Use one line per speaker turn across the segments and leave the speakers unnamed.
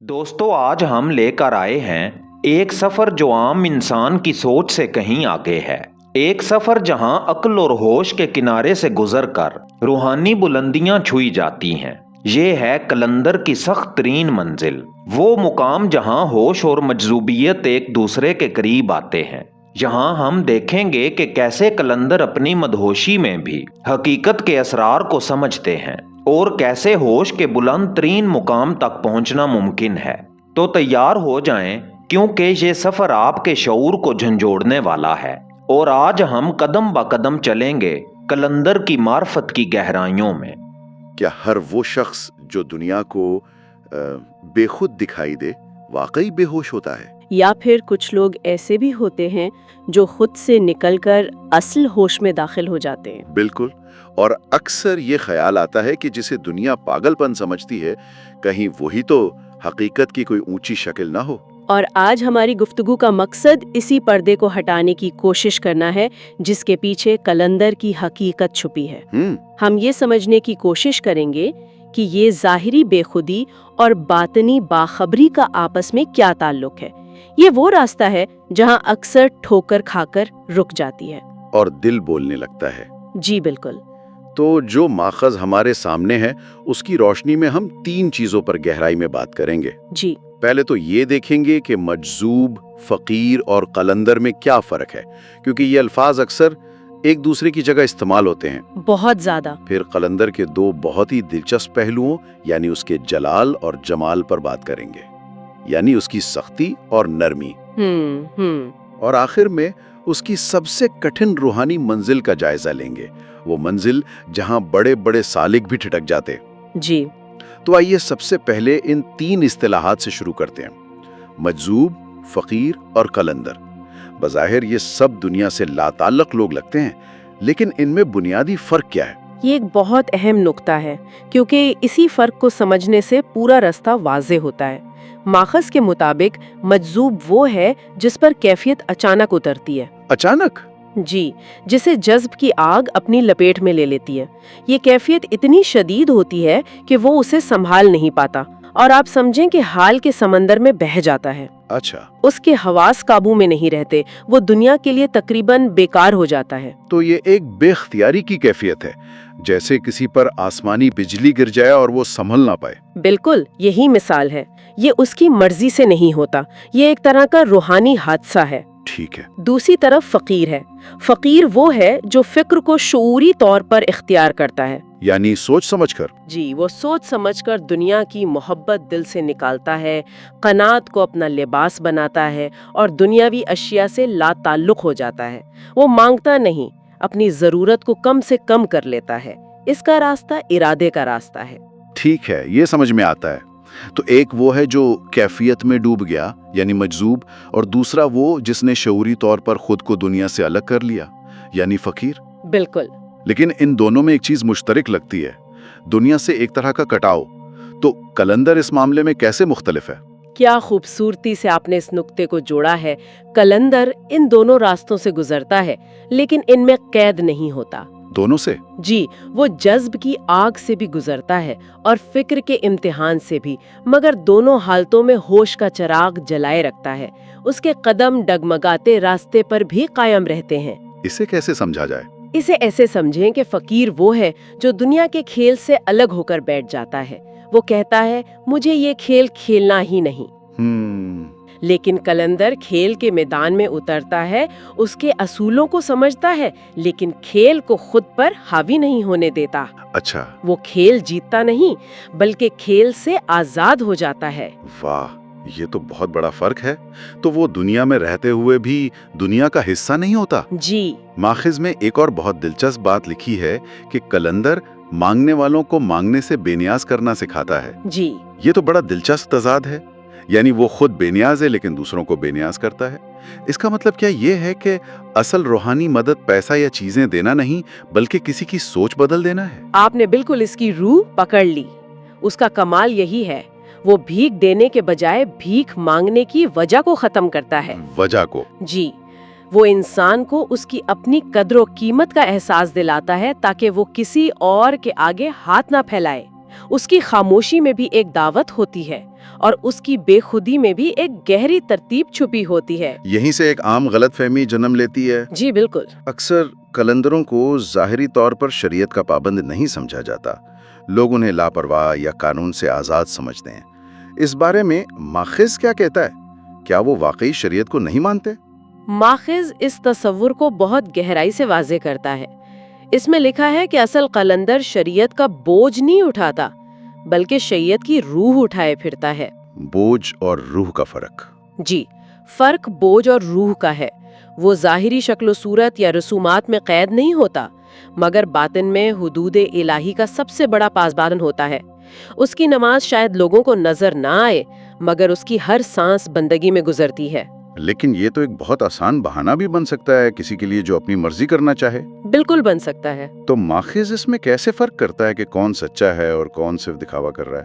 दोस्तों, आज हम लेकर आए हैं एक सफर जो आम इंसान की सोच से कहीं आगे है। एक सफर जहां अक्ल और होश के किनारे से गुजरकर रूहानी बुलंदियां छुई जाती हैं। ये है कलंदर की सख्त तरीन मंजिल, वो मुकाम जहां होश और मजजूबियत एक दूसरे के करीब आते हैं। यहाँ हम देखेंगे कि कैसे कलंदर अपनी मदहोशी में भी हकीकत के असरार को समझते हैं और कैसे होश के बुलंद तरीन मुकाम तक पहुंचना मुमकिन है। तो तैयार हो जाएं, क्योंकि ये सफर आपके शऊर को झंझोड़ने वाला है और आज हम कदम ब कदम चलेंगे कलंदर की मार्फत की गहराइयों में।
क्या हर वो शख्स जो दुनिया को बेखुद दिखाई दे वाकई बेहोश होता है,
या फिर कुछ लोग ऐसे भी होते हैं जो खुद से निकलकर असल होश में दाखिल हो जाते हैं?
बिल्कुल। और अक्सर ये ख्याल आता है कि जिसे दुनिया पागलपन समझती है, कहीं वही तो हकीकत की कोई ऊंची शक्ल ना हो।
और आज हमारी गुफ्तगू का मकसद इसी पर्दे को हटाने की कोशिश करना है जिसके पीछे कलंदर की हकीकत छुपी है। हम ये समझने की कोशिश करेंगे कि ये ज़ाहिरी बेखुदी और बातनी बाखबरी का आपस में क्या ताल्लुक है। ये वो रास्ता है जहाँ अक्सर ठोकर खाकर रुक जाती है
और दिल बोलने लगता है।
जी बिल्कुल।
तो जो माखज़ हमारे सामने है, उसकी रोशनी में हम 3 चीजों पर गहराई में बात करेंगे।
जी।
पहले तो ये देखेंगे कि मजजूब, फकीर और कलंदर में क्या फर्क है, क्योंकि ये अल्फाज अक्सर एक दूसरे की जगह इस्तेमाल होते हैं,
बहुत ज्यादा।
फिर कलंदर के 2 बहुत ही दिलचस्प पहलुओं यानी उसके जलाल और जमाल पर बात करेंगे, यानी उसकी सख्ती और नरमी। और आखिर में उसकी सबसे कठिन रूहानी मंजिल का जायजा लेंगे, वो मंजिल जहां बड़े बड़े सालिक भी ठिठक जाते।
जी।
तो आइए सबसे पहले इन 3 इस्तिलाहात से शुरू करते हैं, मजजूब, फकीर और कलंदर। बज़ाहिर ये सब दुनिया से लाताल्लुक़ लोग लगते हैं, लेकिन इनमें बुनियादी फर्क क्या है?
ये एक बहुत अहम नुक्ता है, क्योंकि इसी फर्क को समझने से पूरा रास्ता वाज़े होता है। माखज़ के मुताबिक मजजूब वो है जिस पर कैफियत अचानक उतरती है।
अचानक?
जी, जिसे जज्ब की आग अपनी लपेट में ले लेती है। ये कैफियत इतनी शदीद होती है कि वो उसे संभाल नहीं पाता और आप समझें कि हाल के समंदर में बह जाता है।
अच्छा।
उसके हवास काबू में नहीं रहते, वो दुनिया के लिए तकरीबन बेकार हो जाता है।
तो ये एक बेख्तियारी की कैफियत है, जैसे किसी पर आसमानी बिजली गिर जाए और वो संभल ना पाए।
बिल्कुल, यही मिसाल है। ये उसकी मर्जी से नहीं होता, ये एक तरह का रूहानी हादसा है।
ठीक है।
दूसरी तरफ फकीर है। फकीर वो है जो फिक्र को शऊरी तौर पर इख्तियार करता है,
यानी सोच समझकर।
जी, वो सोच समझकर दुनिया की मोहब्बत दिल से निकालता है, कनात को अपना लिबास बनाता है और दुनियावी अशिया से लाताल्लुक़ हो जाता है। वो मांगता नहीं, अपनी ज़रूरत को कम से कम कर लेता है। इसका रास्ता इरादे का रास्ता है।
ठीक है, ये समझ में आता है। तो एक वो है जो कैफियत में डूब गया यानी मजजूब, और दूसरा वो जिसने शऊरी तौर पर खुद को दुनिया से अलग कर लिया यानी फकीर।
बिल्कुल।
लेकिन इन दोनों में एक चीज मुश्तरक लगती है, दुनिया से एक तरह का कटाव। तो कलंदर इस मामले में कैसे मुख्तलिफ है?
क्या खूबसूरती से आपने इस नुक्ते को जोड़ा है। कलंदर इन दोनों रास्तों से गुजरता है, लेकिन इनमें कैद नहीं होता।
दोनों से?
जी, वो जज्ब की आग से भी गुजरता है और फिक्र के इम्तिहान से भी, मगर दोनों हालतों में होश का चिराग जलाए रखता है। उसके कदम डगमगाते रास्ते पर भी कायम रहते हैं।
इसे कैसे समझा जाए? इसे
ऐसे समझें कि फकीर वो है जो दुनिया के खेल से अलग होकर बैठ जाता है। वो कहता है, मुझे ये खेल खेलना ही नहीं। लेकिन कलंदर खेल के मैदान में उतरता है, उसके असूलों को समझता है, लेकिन खेल को खुद पर हावी नहीं होने देता।
अच्छा।
वो खेल जीतता नहीं, बल्कि खेल से आजाद हो जाता है।
वाह, ये तो बहुत बड़ा फर्क है। तो वो दुनिया में रहते हुए भी दुनिया का हिस्सा नहीं होता?
जी।
माखिज में एक और बहुत दिलचस्प बात लिखी है कि कलंदर मांगने वालों को मांगने से बेनियाज करना सिखाता है।
जी।
ये तो बड़ा दिलचस्प तजाद है, यानी वो खुद बेनियाज है लेकिन दूसरों को बेनियाज करता है। इसका मतलब क्या ये है कि असल रूहानी मदद पैसा या चीजें देना नहीं, बल्कि किसी की सोच बदल देना है? आपने
बिल्कुल इसकी रूह पकड़ ली। उसका कमाल यही है, वो भीख देने के बजाय भीख मांगने की वजह को खत्म करता है।
वजह को?
जी, वो इंसान को उसकी अपनी कद्र कीमत का एहसास दिलाता है ताकि वो किसी और के आगे हाथ ना फैलाए। उसकी खामोशी में भी एक दावत होती है। اور اس کی بے خودی میں بھی ایک گہری ترتیب چھپی ہوتی ہے۔
یہیں سے ایک عام غلط فہمی جنم لیتی ہے۔
جی بالکل۔
اکثر قلندروں کو ظاہری طور پر شریعت کا پابند نہیں سمجھا جاتا، لوگ انہیں لاپرواہ یا قانون سے آزاد سمجھتے ہیں۔ اس بارے میں ماخذ کیا کہتا ہے؟ کیا وہ واقعی شریعت کو نہیں مانتے؟
ماخذ اس تصور کو بہت گہرائی سے واضح کرتا ہے۔ اس میں لکھا ہے کہ اصل قلندر شریعت کا بوجھ نہیں اٹھاتا، بلکہ شریعت کی روح اٹھائے پھرتا ہے۔
بوجھ اور روح کا فرق؟
جی، فرق بوجھ اور روح کا ہے۔ وہ ظاہری شکل و صورت یا رسومات میں قید نہیں ہوتا، مگر باطن میں حدود الہی کا سب سے بڑا پاسبان ہوتا ہے۔ اس کی نماز شاید لوگوں کو نظر نہ آئے، مگر اس کی ہر سانس بندگی میں گزرتی ہے۔
لیکن یہ تو ایک بہت آسان بہانہ بھی بن سکتا ہے کسی کے لیے جو اپنی مرضی کرنا چاہے۔
بالکل بن سکتا ہے۔
تو ماخذ اس میں کیسے فرق کرتا ہے کہ کون سچا ہے اور کون صرف دکھاوا کر رہا ہے؟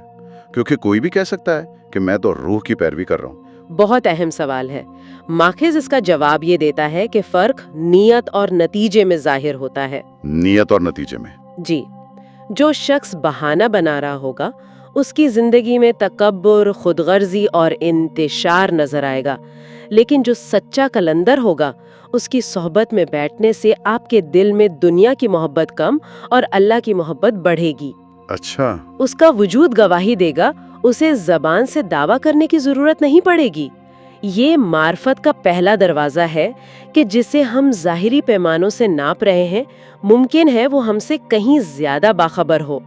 کیونکہ کوئی بھی کہہ سکتا ہے کہ میں تو روح کی پیروی کر رہا ہوں۔
بہت اہم سوال ہے۔ ماخذ اس کا جواب یہ دیتا ہے کہ فرق نیت اور نتیجے میں ظاہر ہوتا ہے۔
نیت اور نتیجے میں؟
جی، جو شخص بہانہ بنا رہا ہوگا اس کی زندگی میں تکبر، خود غرضی اور انتشار نظر آئے گا، لیکن جو سچا قلندر ہوگا اس کی صحبت میں بیٹھنے سے آپ کے دل میں دنیا کی محبت کم اور اللہ کی محبت بڑھے گی۔
اچھا۔
اس کا وجود گواہی دے گا، اسے زبان سے دعویٰ کرنے کی ضرورت نہیں پڑے گی۔ یہ معرفت کا پہلا دروازہ ہے کہ جسے ہم ظاہری پیمانوں سے ناپ رہے ہیں، ممکن ہے وہ ہم سے کہیں زیادہ باخبر ہو۔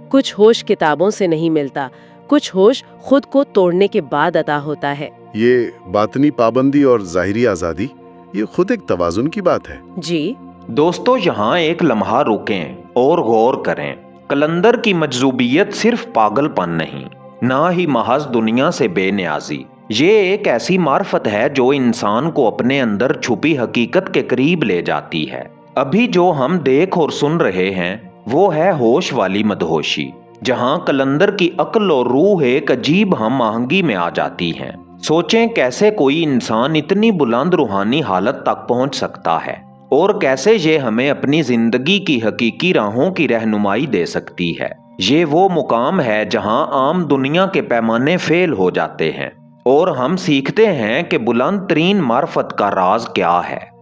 کچھ ہوش کتابوں سے نہیں ملتا، کچھ ہوش خود کو توڑنے کے بعد عطا ہوتا ہے۔
یہ باطنی پابندی اور ظاہری آزادی، یہ خود ایک توازن کی بات ہے۔
جی
دوستو، یہاں ایک لمحہ رکیں اور غور کریں۔ قلندر کی مجذوبیت صرف پاگل پن نہیں، نہ ہی محض دنیا سے بے نیازی۔ یہ ایک ایسی معرفت ہے جو انسان کو اپنے اندر چھپی حقیقت کے قریب لے جاتی ہے۔ ابھی جو ہم دیکھ اور سن رہے ہیں وہ ہے ہوش والی مدہوشی، جہاں قلندر کی عقل اور روح ایک عجیب ہم آہنگی میں آ جاتی ہیں۔ سوچیں کیسے کوئی انسان اتنی بلند روحانی حالت تک پہنچ سکتا ہے، اور کیسے یہ ہمیں اپنی زندگی کی حقیقی راہوں کی رہنمائی دے سکتی ہے۔ یہ وہ مقام ہے جہاں عام دنیا کے پیمانے فیل ہو جاتے ہیں، اور ہم سیکھتے ہیں کہ بلند ترین معرفت کا راز کیا ہے۔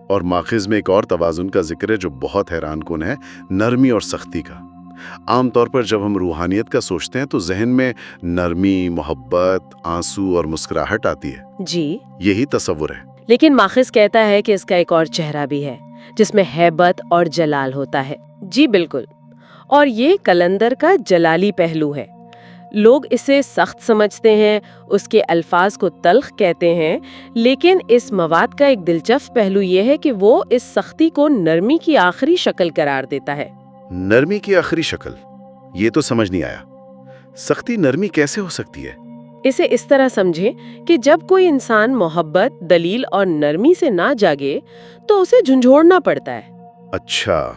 اور ماخذ میں ایک اور توازن کا ذکر ہے جو بہت حیران کن ہے، نرمی اور سختی کا۔ عام طور پر جب ہم روحانیت کا سوچتے ہیں تو ذہن میں نرمی، محبت، آنسو اور مسکراہٹ آتی ہے۔
جی،
یہی تصور ہے۔
لیکن ماخذ کہتا ہے کہ اس کا ایک اور چہرہ بھی ہے جس میں ہیبت اور جلال ہوتا ہے۔ جی بالکل، اور یہ قلندر کا جلالی پہلو ہے۔ لوگ اسے سخت سمجھتے ہیں، اس کے الفاظ کو تلخ کہتے ہیں، لیکن اس مواد کا ایک دلچسپ پہلو یہ ہے کہ وہ اس سختی کو نرمی کی آخری شکل قرار دیتا ہے۔
نرمی کی آخری شکل؟ یہ تو سمجھ نہیں آیا۔ سختی نرمی کیسے ہو سکتی ہے؟
اسے اس طرح سمجھیں کہ جب کوئی انسان محبت، دلیل اور نرمی سے نہ جاگے تو اسے جھنجھوڑنا پڑتا ہے۔
اچھا۔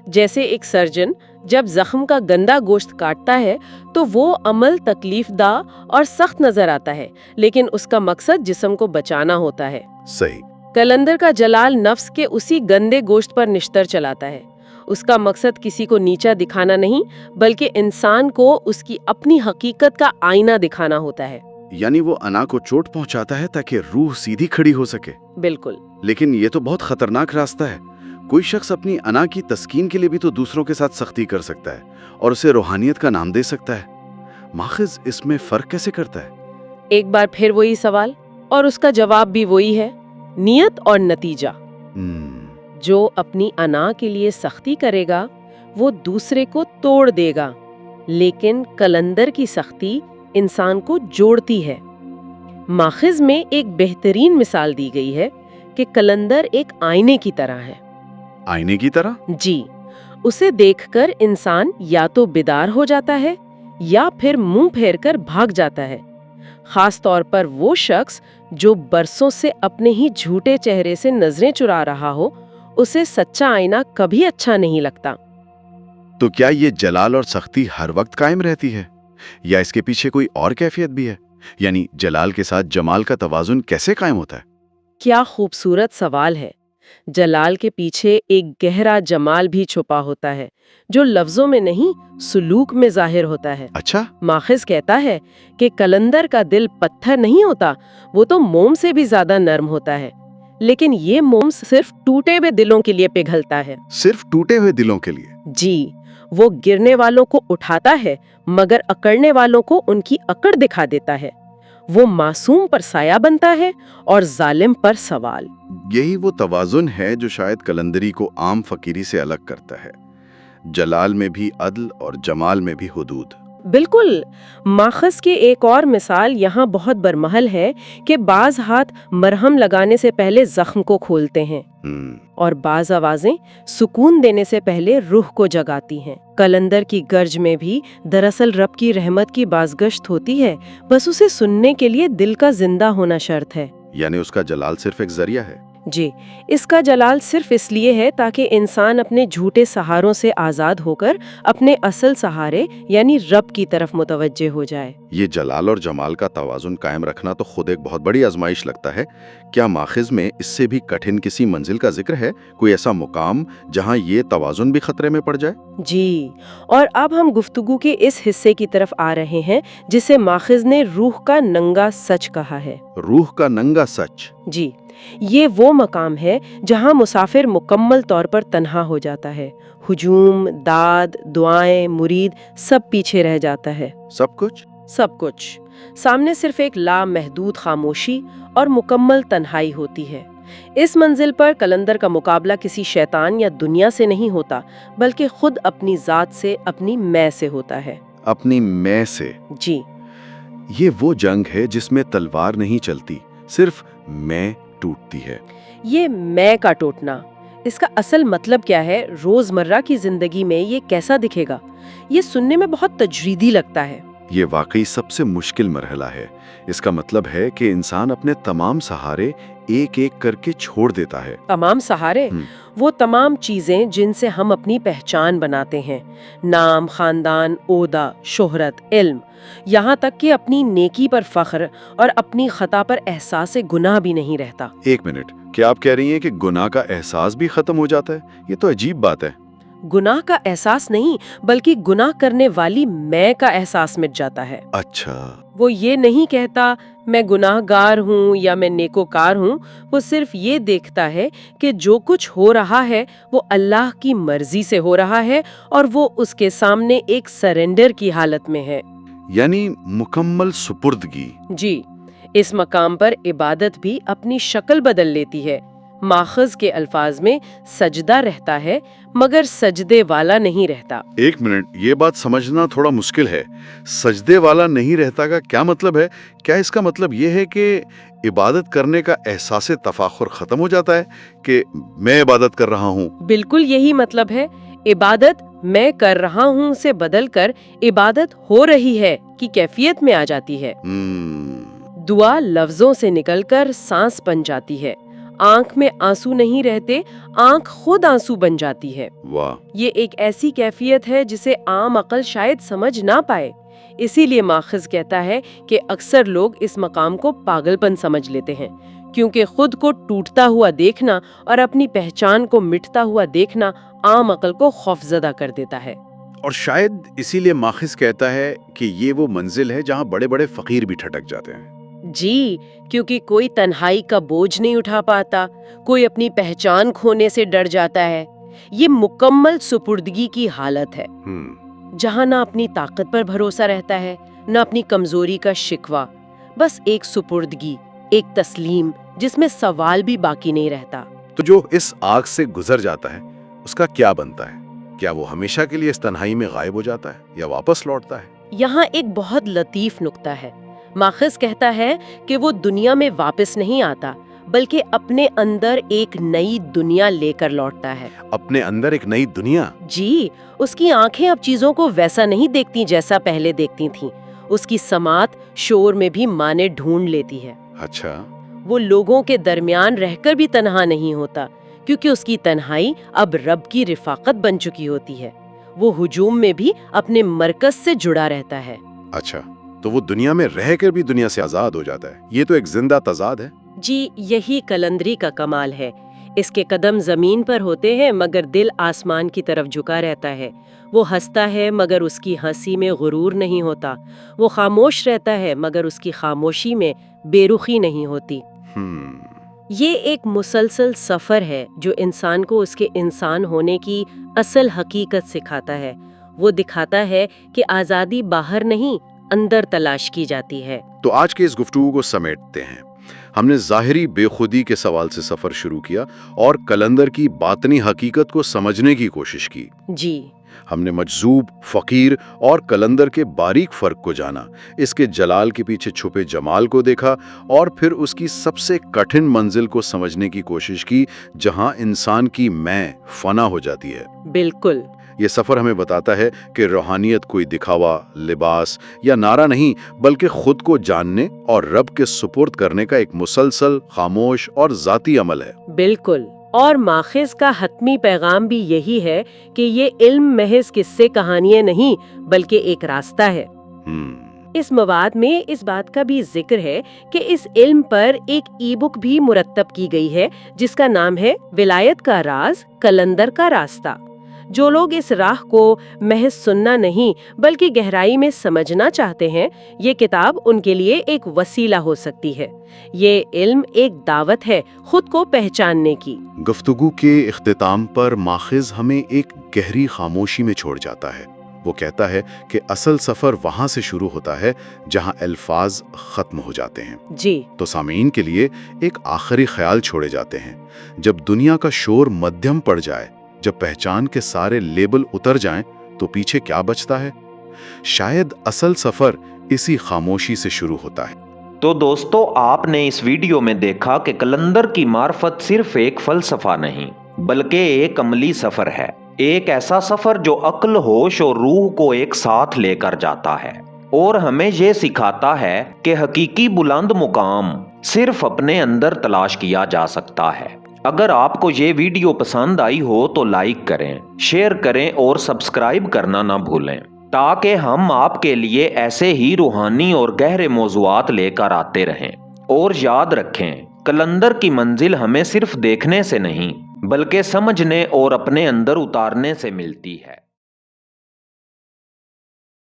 جیسے ایک سرجن جب زخم کا گندا گوشت کاٹتا ہے تو وہ عمل تکلیف دہ اور سخت نظر آتا ہے، لیکن اس کا مقصد جسم کو بچانا ہوتا ہے۔
صحیح۔
قلندر کا جلال نفس کے اسی گندے گوشت پر نشتر چلاتا ہے۔ اس کا مقصد کسی کو نیچا دکھانا نہیں، بلکہ انسان کو اس کی اپنی حقیقت کا آئینہ دکھانا ہوتا ہے۔
یعنی وہ انا کو چوٹ پہنچاتا ہے تاکہ روح سیدھی کھڑی ہو سکے۔
بالکل۔
لیکن یہ تو بہت خطرناک راستہ ہے۔ کوئی شخص اپنی انا کی تسکین کے لیے بھی تو دوسروں کے ساتھ سختی کر سکتا ہے اور اسے روحانیت کا نام دے سکتا ہے۔ ماخذ اس میں فرق کیسے کرتا ہے؟
ایک بار پھر وہی سوال، اور اس کا جواب بھی وہی ہے، نیت اور نتیجہ۔ جو اپنی انا کے لیے سختی کرے گا وہ دوسرے کو توڑ دے گا، لیکن قلندر کی سختی انسان کو جوڑتی ہے۔ ماخذ میں ایک بہترین مثال دی گئی ہے کہ قلندر ایک آئینے کی طرح ہے۔
آئینے کی طرح؟
جی، اسے دیکھ کر انسان یا تو بیدار ہو جاتا ہے یا پھر منہ پھیر کر بھاگ جاتا ہے۔ خاص طور پر وہ شخص جو برسوں سے اپنے ہی جھوٹے چہرے سے نظریں چرا رہا ہو، اسے سچا آئینہ کبھی اچھا نہیں لگتا۔
تو کیا یہ جلال اور سختی ہر وقت قائم رہتی ہے، یا اس کے پیچھے کوئی اور کیفیت بھی ہے؟ یعنی جلال کے ساتھ جمال کا توازن کیسے قائم ہوتا ہے؟
کیا خوبصورت سوال ہے۔ जलाल के पीछे एक गहरा जमाल भी छुपा होता है जो लफ्जों में नहीं सुलूक में जाहिर होता है।
अच्छा,
माखिज कहता है कि कलंदर का दिल पत्थर नहीं होता, वो तो मोम से भी ज्यादा नर्म होता है, लेकिन ये मोम सिर्फ टूटे हुए दिलों के लिए पिघलता है।
सिर्फ टूटे हुए दिलों के लिए?
जी, वो गिरने वालों को उठाता है मगर अकड़ने वालों को उनकी अकड़ दिखा देता है। वो मासूम पर साया बनता है और जालिम पर सवाल।
यही वो तवाजुन है जो शायद कलंदरी को आम फकीरी से अलग करता है। जलाल में भी अदल और जमाल में भी हुदूद।
बिल्कुल। माखस की एक और मिसाल यहाँ बहुत बरमहल है कि बाज हाथ मरहम लगाने से पहले जख्म को खोलते हैं और बाज आवाजें सुकून देने से पहले रूह को जगाती हैं। कलंदर की गर्ज में भी दरअसल रब की रहमत की बाज़गश्त होती है, बस उसे सुनने के लिए दिल का जिंदा होना शर्त है।
यानी उसका जलाल सिर्फ एक जरिया है।
जी, इसका जलाल सिर्फ इसलिए है ताकि इंसान अपने झूठे सहारों से आज़ाद होकर अपने असल सहारे यानी रब की तरफ मुतवज्जे हो जाए।
ये जलाल और जमाल का तवाजुन कायम रखना तो खुद एक बहुत बड़ी आजमाइश लगता है। क्या माखिज में इससे भी कठिन किसी मंजिल का जिक्र है, कोई ऐसा मुकाम जहां ये तवाजुन भी खतरे में पड़ जाए?
जी, और अब हम गुफ्तगू के इस हिस्से की तरफ आ रहे हैं जिसे माखिज ने रूह का नंगा सच कहा है।
रूह का नंगा सच?
जी, ये वो मकाम है जहां मुसाफिर मुकम्मल तौर पर तन्हा हो जाता है। हुजूम, दाद, दुआएं, मुरीद सब पीछे रह जाता है।
सब कुछ?
सब कुछ। सामने सिर्फ एक लामहदूद खामोशी और मुकम्मल तन्हाई होती है। इस मंजिल पर कलंदर का मुकाबला किसी शैतान या दुनिया से नहीं होता, बल्कि खुद अपनी जात से, अपनी मैं से होता है।
अपनी मैं से?
जी।
ये वो जंग है जिसमें तलवार नहीं चलती, सिर्फ मैं टूटती है।
ये मैं का टूटना, इसका असल मतलब क्या है, रोजमर्रा की जिंदगी में ये कैसा दिखेगा? ये सुनने में बहुत तजरीदी लगता है।
ये वाकई सबसे मुश्किल मरहला है। इसका मतलब है कि इंसान अपने तमाम सहारे एक एक करके छोड़ देता है।
तमाम सहारे? वो तमाम चीजें जिनसे हम अपनी पहचान बनाते हैं, नाम, खानदान, ओहदा, शोहरत, इल्म, यहाँ तक कि अपनी नेकी पर फख्र और अपनी खता पर एहसास गुनाह भी नहीं रहता।
एक मिनट, क्या आप कह रही हैं कि गुनाह का एहसास भी खत्म हो जाता है? ये तो अजीब बात है।
गुनाह का एहसास नहीं, बल्कि गुनाह करने वाली मैं का एहसास मिट जाता है।
अच्छा।
वो ये नहीं कहता मैं गुनाहगार हूँ या मैं नेकोकार हूँ, वो सिर्फ ये देखता है कि जो कुछ हो रहा है वो अल्लाह की मर्जी से हो रहा है और वो उसके सामने एक सरेंडर की हालत में है।
यानी मुकम्मल सुपुर्दगी।
जी, इस मकाम पर इबादत भी अपनी शक्ल बदल लेती है। माखज के अल्फाज में सजदा रहता है मगर सजदे वाला नहीं रहता।
एक मिनट, ये बात समझना थोड़ा मुश्किल है। सजदे वाला नहीं रहता का क्या मतलब है? क्या इसका मतलब ये है कि इबादत करने का एहसास तफाखुर खत्म हो जाता है कि मैं इबादत कर रहा हूँ?
बिल्कुल यही मतलब है। इबादत मैं कर रहा हूँ से बदलकर इबादत हो रही है की कैफियत में आ जाती है। दुआ लफ्जों से निकलकर सांस बन जाती है। आंख में आंसू नहीं रहते, आंख खुद आंसू बन जाती है।
वाह!
ये एक ऐसी कैफियत है जिसे आम अकल शायद समझ ना पाए। इसीलिए माखिज कहता है कि अक्सर लोग इस मकाम को पागलपन समझ लेते हैं, क्योंकि खुद को टूटता हुआ देखना और अपनी पहचान को मिटता हुआ देखना आम अकल को खौफजदा कर देता है।
और शायद इसीलिए माखिज कहता है कि ये वो मंजिल है जहाँ बड़े बड़े फकीर भी ठटक जाते हैं।
जी, क्योंकि कोई तन्हाई का बोझ नहीं उठा पाता, कोई अपनी पहचान खोने से डर जाता है। ये मुकम्मल सुपुर्दगी की हालत है, जहाँ ना अपनी ताकत पर भरोसा रहता है, ना अपनी कमजोरी का शिकवा, बस एक सुपुर्दगी, एक तस्लीम जिसमें सवाल भी बाकी नहीं रहता।
तो जो इस आग से गुजर जाता है उसका क्या बनता है? क्या वो हमेशा के लिए इस तन्हाई में गायब हो जाता है या वापस लौटता है?
यहाँ एक बहुत लतीफ नुक्ता है। माखिज कहता है कि वो दुनिया में वापस नहीं आता, बल्कि अपने अंदर एक नई दुनिया लेकर लौटता है।
अपने अंदर एक नई दुनिया?
जी, उसकी आंखें अब चीजों को वैसा नहीं देखती जैसा पहले देखती थीं। उसकी समात शोर में भी माने ढूंढ लेती है।
अच्छा।
वो लोगों के दरमियान रहकर भी तन्हा नहीं होता, क्योंकि उसकी तन्हाई अब रब की रिफाकत बन चुकी होती है। वो हुजूम में भी अपने मरकज से जुड़ा रहता है।
अच्छा, तो वो दुनिया में रहकर भी दुनिया से आजाद हो जाता है। ये तो एक जिंदा तजाद है।
जी, यही कलंदरी का कमाल है। اس کے قدم زمین پر ہوتے ہیں مگر دل آسمان کی طرف جھکا رہتا ہے. وہ ہنستا ہے مگر اس کی ہنسی میں غرور نہیں ہوتا. وہ خاموش رہتا ہے مگر اس کی خاموشی میں بے رخی نہیں ہوتی. یہ ایک مسلسل سفر ہے جو انسان کو اس کے انسان ہونے کی اصل حقیقت سکھاتا ہے. وہ دکھاتا ہے کہ آزادی باہر نہیں اندر تلاش کی جاتی ہے.
تو آج کے اس گفتگو کو سمیٹتے ہیں. ہم نے ظاہری بے خودی کے سوال سے سفر شروع کیا اور قلندر کی باطنی حقیقت کو سمجھنے کی کوشش کی.
جی.
ہم نے مجذوب، فقیر اور قلندر کے باریک فرق کو جانا، اس کے جلال کے پیچھے چھپے جمال کو دیکھا اور پھر اس کی سب سے کٹھن منزل کو سمجھنے کی کوشش کی جہاں انسان کی میں فنا ہو جاتی ہے.
بالکل.
یہ سفر ہمیں بتاتا ہے کہ روحانیت کوئی دکھاوا، لباس یا نعرہ نہیں بلکہ خود کو جاننے اور رب کے سپرد کرنے کا ایک مسلسل، خاموش اور ذاتی عمل ہے.
بالکل. اور ماخذ کا حتمی پیغام بھی یہی ہے کہ یہ علم محض قصے کہانیاں نہیں بلکہ ایک راستہ ہے. اس مواد میں اس بات کا بھی ذکر ہے کہ اس علم پر ایک ای بک بھی مرتب کی گئی ہے جس کا نام ہے ولایت کا راز، قلندر کا راستہ. جو لوگ اس راہ کو محض سننا نہیں بلکہ گہرائی میں سمجھنا چاہتے ہیں، یہ کتاب ان کے لیے ایک وسیلہ ہو سکتی ہے. یہ علم ایک دعوت ہے خود کو پہچاننے کی.
گفتگو کے اختتام پر ماخذ ہمیں ایک گہری خاموشی میں چھوڑ جاتا ہے. وہ کہتا ہے کہ اصل سفر وہاں سے شروع ہوتا ہے جہاں الفاظ ختم ہو جاتے ہیں.
جی.
تو سامعین کے لیے ایک آخری خیال چھوڑے جاتے ہیں. جب دنیا کا شور مدھم پڑ جائے، جب پہچان کے سارے لیبل اتر جائیں تو پیچھے کیا بچتا ہے؟ شاید اصل سفر اسی خاموشی سے شروع ہوتا ہے.
تو دوستو، آپ نے اس ویڈیو میں دیکھا کہ قلندر کی معرفت صرف ایک فلسفہ نہیں بلکہ ایک عملی سفر ہے. ایک ایسا سفر جو عقل، ہوش اور روح کو ایک ساتھ لے کر جاتا ہے اور ہمیں یہ سکھاتا ہے کہ حقیقی بلند مقام صرف اپنے اندر تلاش کیا جا سکتا ہے. اگر آپ کو یہ ویڈیو پسند آئی ہو تو لائک کریں، شیئر کریں اور سبسکرائب کرنا نہ بھولیں تاکہ ہم آپ کے لیے ایسے ہی روحانی اور گہرے موضوعات لے کر آتے رہیں. اور یاد رکھیں، قلندر کی منزل ہمیں صرف دیکھنے سے نہیں بلکہ سمجھنے اور اپنے اندر اتارنے سے ملتی ہے.